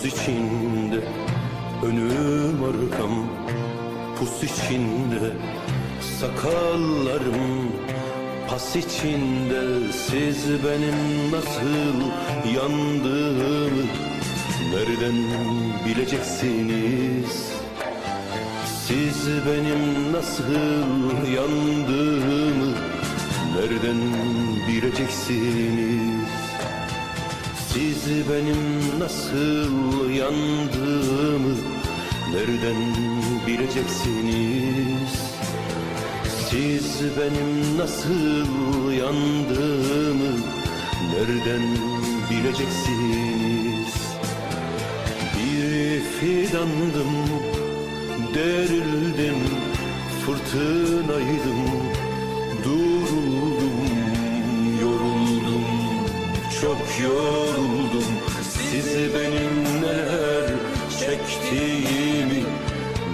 toz içinde, önüm arkam pus içinde, sakallarım pas içinde. Siz benim nasıl yandığımı nereden bileceksiniz? Siz benim nasıl yandığımı nereden bileceksiniz? Siz benim nasıl yandığımı nereden bileceksiniz? Siz benim nasıl yandığımı nereden bileceksiniz? Bir fidandım, derildim, fırtınaydım, duruldum, yoruldum, çok yoruldum. Siz benim neler çektiğimi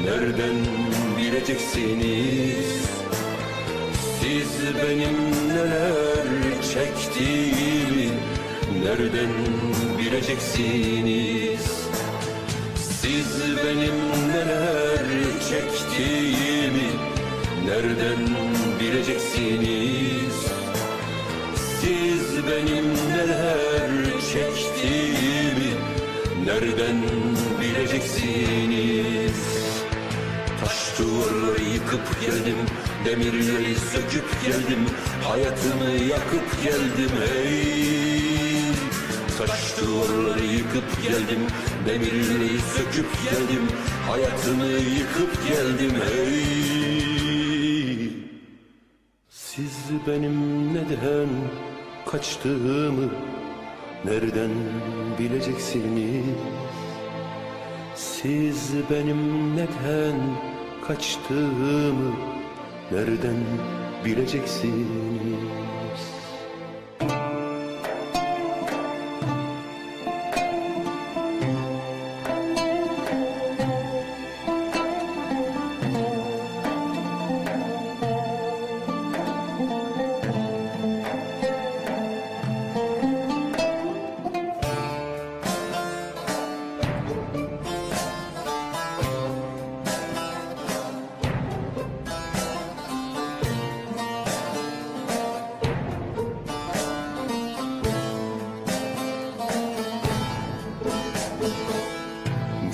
nereden bileceksiniz? Siz benim neler çektiğimi nereden bileceksiniz? Siz benim neler çektiğimi nereden bileceksiniz? Siz benim neler çektiğimi nereden bileceksiniz? Taş duvarları yıkıp geldim, demirleri söküp geldim, hayatımı yakıp geldim hey. Taş duvarları yıkıp geldim, demirleri söküp geldim, hayatımı yıkıp geldim hey. Siz benim neden kaçtığımı nereden bileceksiniz? Siz benim neden kaçtığımı nereden bileceksiniz?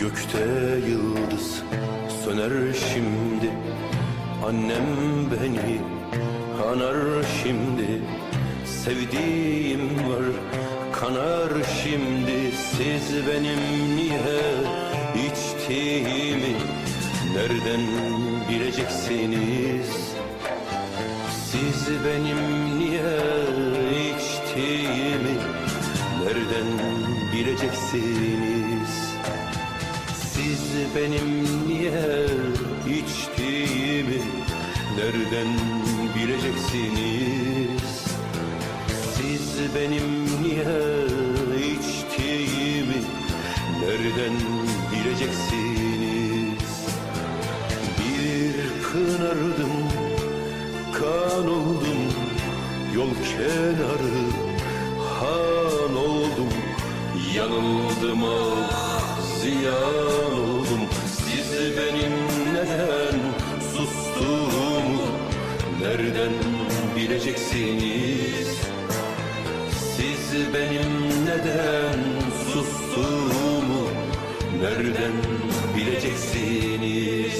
Gökte yıldız söner şimdi, annem beni anar şimdi. Sevdiğim var kanar şimdi. Siz benim niye içtiğimi nereden bileceksiniz? Siz benim niye içtiğimi nereden bileceksiniz? Siz benim niye içtiğimi nereden bileceksiniz? Siz benim niye içtiğimi nereden bileceksiniz? Bir pınardım, kan oldum, yol kenarı han oldum. Yanıldım ah, ziyan oldum. Siz benim neden sustuğumu nereden bileceksiniz? Siz benim neden sustuğumu nereden bileceksiniz?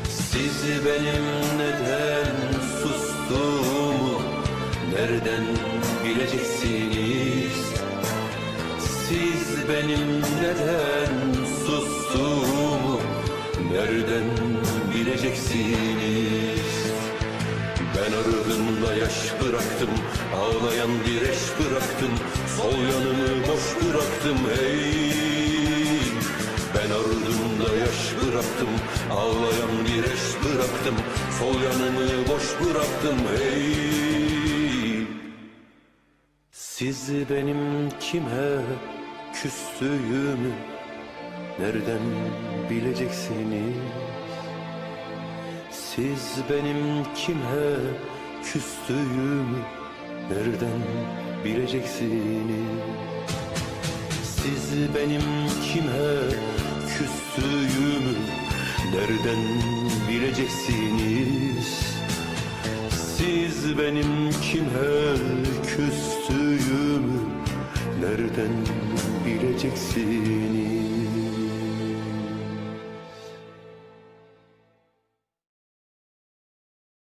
Siz benim neden sustuğumu nereden bileceksiniz? Siz benim neden sustuğumu nereden bileceksiniz? Ben ardımda yaş bıraktım, ağlayan bir eş bıraktım, sol yanımı boş bıraktım hey. Ben ardımda yaş bıraktım, ağlayan bir eş bıraktım, sol yanımı boş bıraktım hey. Siz benim kime küstüğümü nereden bileceksiniz? Siz benim kime küstüğümü nereden bileceksiniz? Siz benim kime küstüğümü nereden bileceksiniz? Siz benim kime küstüğümü nereden bileceksiniz?